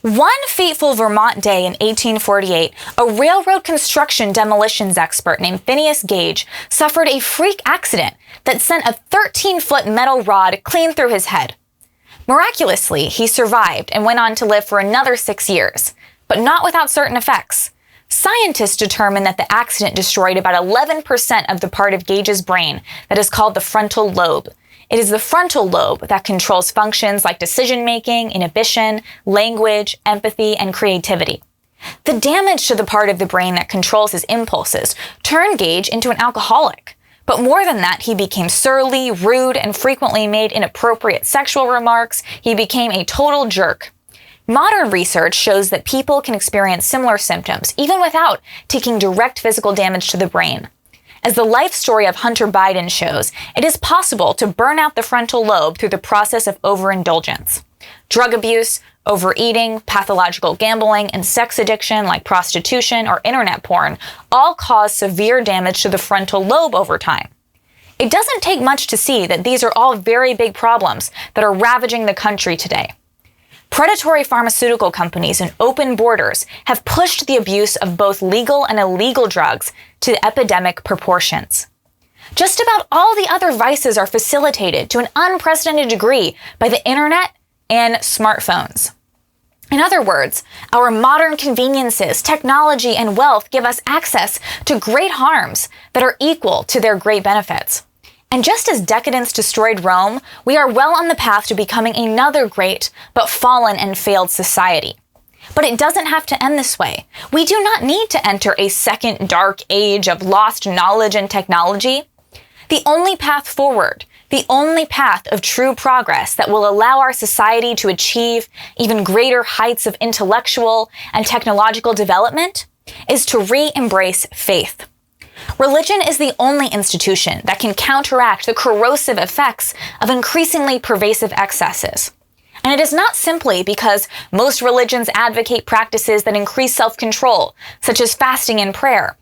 One fateful Vermont day in 1848, a railroad construction demolitions expert named Phineas Gage suffered a freak accident that sent a 13-foot metal rod clean through his head. Miraculously, he survived and went on to live for another 6 years, but not without certain effects. Scientists determined that the accident destroyed about 11% of the part of Gage's brain that is called the frontal lobe. It is the frontal lobe that controls functions like decision-making, inhibition, language, empathy, and creativity. The damage to the part of the brain that controls his impulses turned Gage into an alcoholic. But more than that, he became surly, rude, and frequently made inappropriate sexual remarks. He became a total jerk. Modern research shows that people can experience similar symptoms, even without taking direct physical damage to the brain. As the life story of Hunter Biden shows, it is possible to burn out the frontal lobe through the process of overindulgence. Drug abuse, overeating, pathological gambling, and sex addiction like prostitution or internet porn all cause severe damage to the frontal lobe over time. It doesn't take much to see that these are all very big problems that are ravaging the country today. Predatory pharmaceutical companies and open borders have pushed the abuse of both legal and illegal drugs to epidemic proportions. Just about all the other vices are facilitated to an unprecedented degree by the internet and smartphones. In other words, our modern conveniences, technology, and wealth give us access to great harms that are equal to their great benefits. And just as decadence destroyed Rome, we are well on the path to becoming another great but fallen and failed society. But it doesn't have to end this way. We do not need to enter a second dark age of lost knowledge and technology. The only path forward, the only path of true progress that will allow our society to achieve even greater heights of intellectual and technological development is to re-embrace faith. Religion is the only institution that can counteract the corrosive effects of increasingly pervasive excesses. And it is not simply because most religions advocate practices that increase self-control, such as fasting and prayer.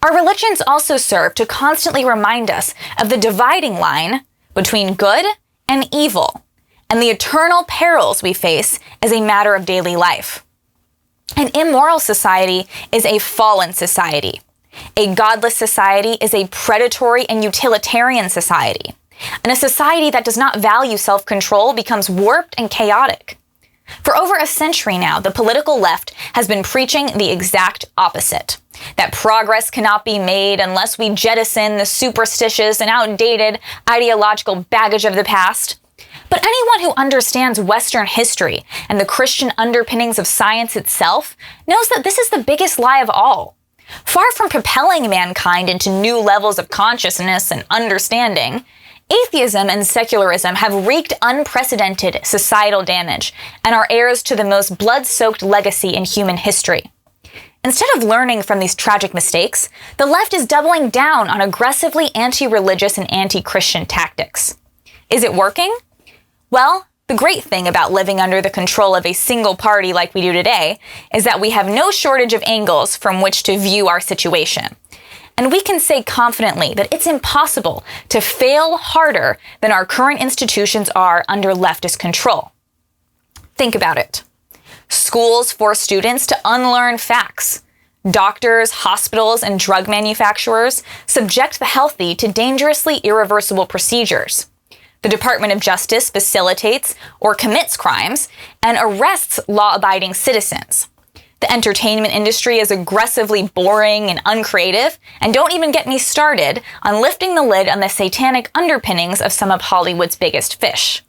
Our religions also serve to constantly remind us of the dividing line between good and evil, and the eternal perils we face as a matter of daily life. An immoral society is a fallen society. A godless society is a predatory and utilitarian society. And a society that does not value self-control becomes warped and chaotic. For over a century now, the political left has been preaching the exact opposite. That progress cannot be made unless we jettison the superstitious and outdated ideological baggage of the past. But anyone who understands Western history and the Christian underpinnings of science itself knows that this is the biggest lie of all. Far from propelling mankind into new levels of consciousness and understanding, atheism and secularism have wreaked unprecedented societal damage and are heirs to the most blood-soaked legacy in human history. Instead of learning from these tragic mistakes, the left is doubling down on aggressively anti-religious and anti-Christian tactics. Is it working? Well, the great thing about living under the control of a single party like we do today is that we have no shortage of angles from which to view our situation. And we can say confidently that it's impossible to fail harder than our current institutions are under leftist control. Think about it. Schools force students to unlearn facts. Doctors, hospitals, and drug manufacturers subject the healthy to dangerously irreversible procedures. The Department of Justice facilitates or commits crimes and arrests law-abiding citizens. The entertainment industry is aggressively boring and uncreative, and don't even get me started on lifting the lid on the satanic underpinnings of some of Hollywood's biggest fish.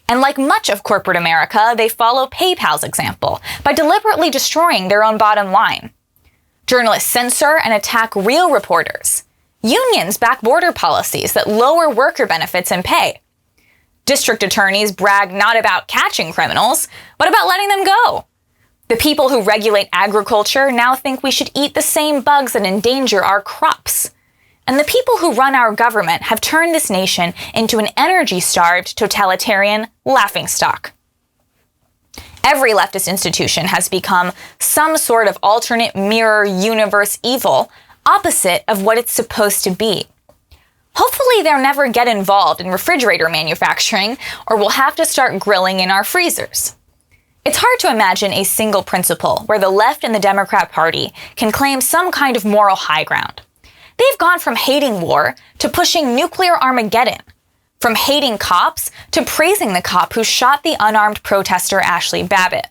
And like much of corporate America, they follow PayPal's example by deliberately destroying their own bottom line. Journalists censor and attack real reporters. Unions back border policies that lower worker benefits and pay. District attorneys brag not about catching criminals, but about letting them go. The people who regulate agriculture now think we should eat the same bugs that endanger our crops. And the people who run our government have turned this nation into an energy-starved, totalitarian laughingstock. Every leftist institution has become some sort of alternate mirror universe evil, opposite of what it's supposed to be. Hopefully they'll never get involved in refrigerator manufacturing, or we'll have to start grilling in our freezers. It's hard to imagine a single principle where the left and the Democrat Party can claim some kind of moral high ground. They've gone from hating war to pushing nuclear Armageddon, from hating cops to praising the cop who shot the unarmed protester Ashley Babbitt.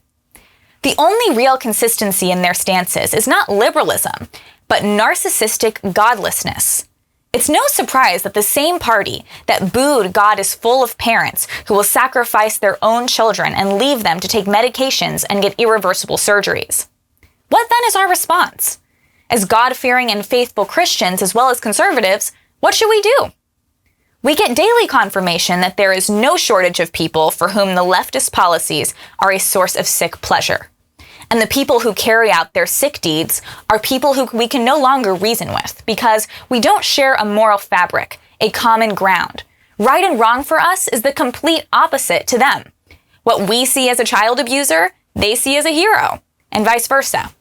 The only real consistency in their stances is not liberalism, but narcissistic godlessness. It's no surprise that the same party that booed God is full of parents who will sacrifice their own children and leave them to take medications and get irreversible surgeries. What then is our response? As God-fearing and faithful Christians as well as conservatives, what should we do? We get daily confirmation that there is no shortage of people for whom the leftist policies are a source of sick pleasure. And the people who carry out their sick deeds are people who we can no longer reason with because we don't share a moral fabric, a common ground. Right and wrong for us is the complete opposite to them. What we see as a child abuser, they see as a hero, and vice versa.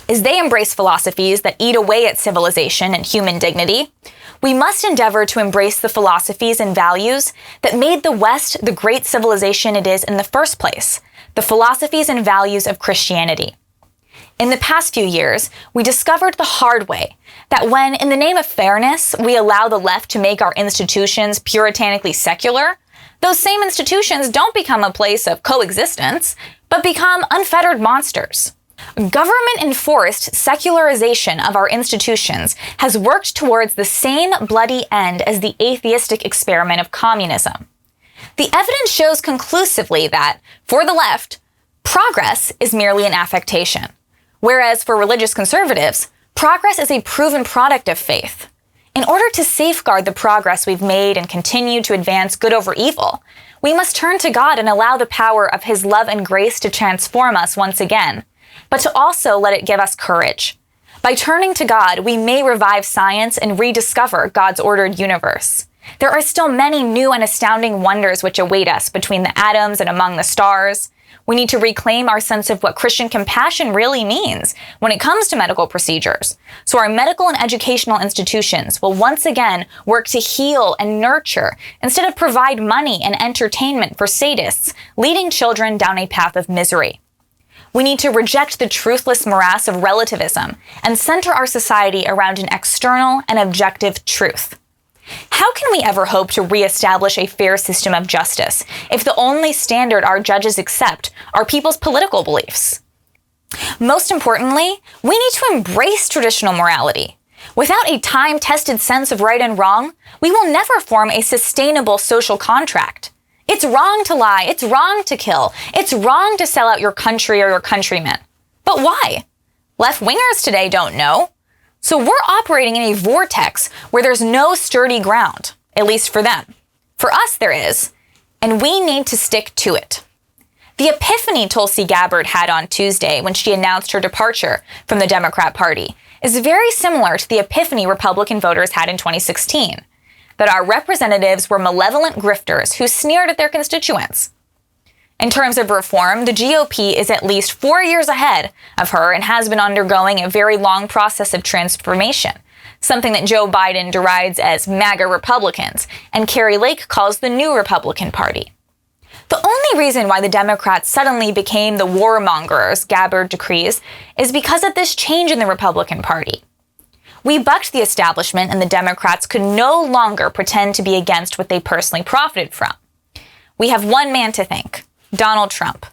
As they embrace philosophies that eat away at civilization and human dignity, we must endeavor to embrace the philosophies and values that made the West the great civilization it is in the first place, the philosophies and values of Christianity. In the past few years, we discovered the hard way that when, in the name of fairness, we allow the left to make our institutions puritanically secular, those same institutions don't become a place of coexistence, but become unfettered monsters. Government-enforced secularization of our institutions has worked towards the same bloody end as the atheistic experiment of communism. The evidence shows conclusively that, for the left, progress is merely an affectation, whereas for religious conservatives, progress is a proven product of faith. In order to safeguard the progress we've made and continue to advance good over evil, we must turn to God and allow the power of His love and grace to transform us once again, but to also let it give us courage. By turning to God, we may revive science and rediscover God's ordered universe. There are still many new and astounding wonders which await us between the atoms and among the stars. We need to reclaim our sense of what Christian compassion really means when it comes to medical procedures, so our medical and educational institutions will once again work to heal and nurture instead of provide money and entertainment for sadists, leading children down a path of misery. We need to reject the truthless morass of relativism and center our society around an external and objective truth. How can we ever hope to reestablish a fair system of justice if the only standard our judges accept are people's political beliefs? Most importantly, we need to embrace traditional morality. Without a time-tested sense of right and wrong, we will never form a sustainable social contract. It's wrong to lie, it's wrong to kill, it's wrong to sell out your country or your countrymen. But why? Left-wingers today don't know. So we're operating in a vortex where there's no sturdy ground, at least for them. For us, there is, and we need to stick to it. The epiphany Tulsi Gabbard had on Tuesday when she announced her departure from the Democrat Party is very similar to the epiphany Republican voters had in 2016, that our representatives were malevolent grifters who sneered at their constituents. In terms of reform, the GOP is at least 4 years ahead of her and has been undergoing a very long process of transformation, something that Joe Biden derides as MAGA Republicans and Carrie Lake calls the New Republican Party. The only reason why the Democrats suddenly became the warmongers Gabbard decrees is because of this change in the Republican Party. We bucked the establishment and the Democrats could no longer pretend to be against what they personally profited from. We have one man to thank. Donald Trump.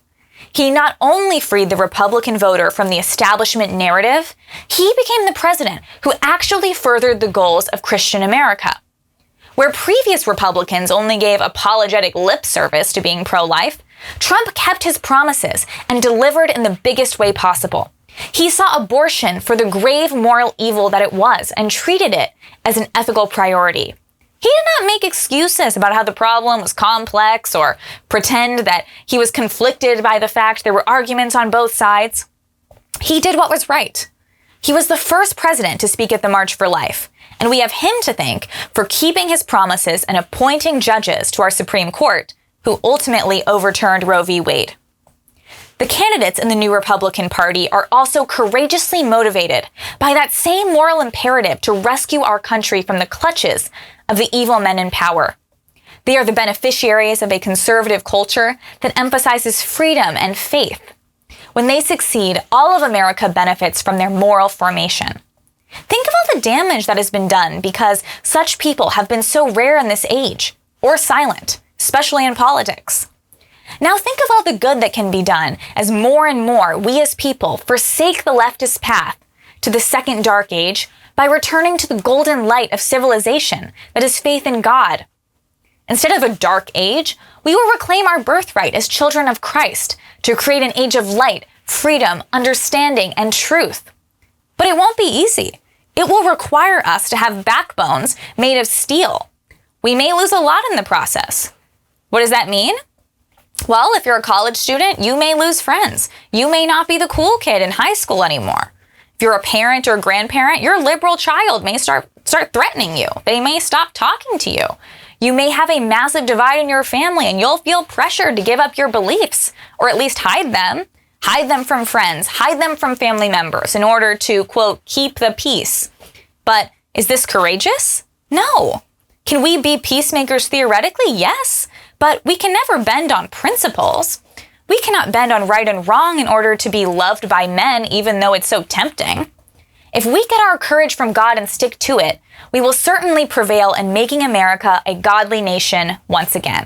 He not only freed the Republican voter from the establishment narrative, he became the president who actually furthered the goals of Christian America. Where previous Republicans only gave apologetic lip service to being pro-life, Trump kept his promises and delivered in the biggest way possible. He saw abortion for the grave moral evil that it was and treated it as an ethical priority. He did not make excuses about how the problem was complex or pretend that he was conflicted by the fact there were arguments on both sides. He did what was right. He was the first president to speak at the March for Life, and we have him to thank for keeping his promises and appointing judges to our Supreme Court, who ultimately overturned Roe v. Wade. The candidates in the New Republican Party are also courageously motivated by that same moral imperative to rescue our country from the clutches of the evil men in power. They are the beneficiaries of a conservative culture that emphasizes freedom and faith. When they succeed, all of America benefits from their moral formation. Think of all the damage that has been done because such people have been so rare in this age, or silent, especially in politics. Now think of all the good that can be done as more and more we as people forsake the leftist path to the second dark age by returning to the golden light of civilization that is faith in God. Instead of a dark age, we will reclaim our birthright as children of Christ to create an age of light, freedom, understanding, and truth. But it won't be easy. It will require us to have backbones made of steel. We may lose a lot in the process. What does that mean? Well, if you're a college student, you may lose friends. You may not be the cool kid in high school anymore. If you're a parent or grandparent, your liberal child may start threatening you. They may stop talking to you. You may have a massive divide in your family and you'll feel pressured to give up your beliefs, or at least hide them. Hide them from friends, hide them from family members in order to, quote, keep the peace. But is this courageous? No. Can we be peacemakers theoretically? Yes. But we can never bend on principles. We cannot bend on right and wrong in order to be loved by men, even though it's so tempting. If we get our courage from God and stick to it, we will certainly prevail in making America a godly nation once again.